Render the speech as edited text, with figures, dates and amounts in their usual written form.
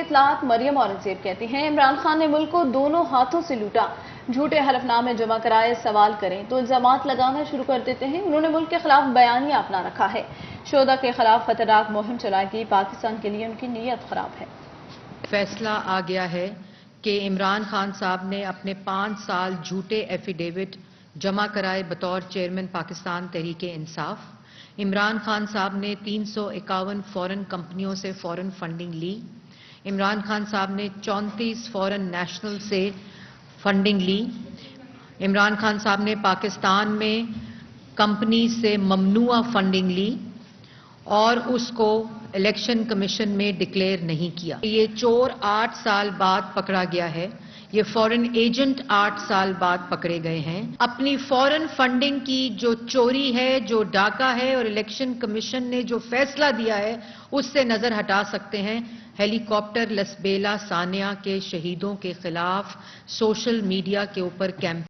اطلاعات مریم اورنگزیب کہتی ہیں عمران خان نے ملک کو دونوں ہاتھوں سے لوٹا، جھوٹے حلف نامے جمع کرائے، سوال کریں تو الزامات لگانا شروع کر دیتے ہیں۔ انہوں نے ملک کے خلاف بیانیہ اپنا رکھا ہے، شہدا کے خلاف خطرناک مہم چلائے گی، پاکستان کے لیے ان کی نیت خراب ہے۔ فیصلہ آ گیا ہے کہ عمران خان صاحب نے اپنے 5 سال جھوٹے ایفیڈیوٹ جمع کرائے بطور چیئرمین پاکستان تحریک انصاف۔ عمران خان صاحب نے 351 فورن کمپنیوں سے فورن فنڈنگ لی۔ عمران خان صاحب نے 34 فورن نیشنل سے فنڈنگ لی۔ عمران خان صاحب نے پاکستان میں کمپنی سے ممنوعہ فنڈنگ لی اور اس کو الیکشن کمیشن میں ڈکلیئر نہیں کیا۔ یہ چور 8 سال بعد پکڑا گیا ہے، یہ فورن ایجنٹ 8 سال بعد پکڑے گئے ہیں۔ اپنی فورن فنڈنگ کی جو چوری ہے، جو ڈاکہ ہے اور الیکشن کمیشن نے جو فیصلہ دیا ہے اس سے نظر ہٹا سکتے ہیں۔ ہیلی کاپٹر لسبیلا ثانیہ کے شہیدوں کے خلاف سوشل میڈیا کے اوپر کیمپین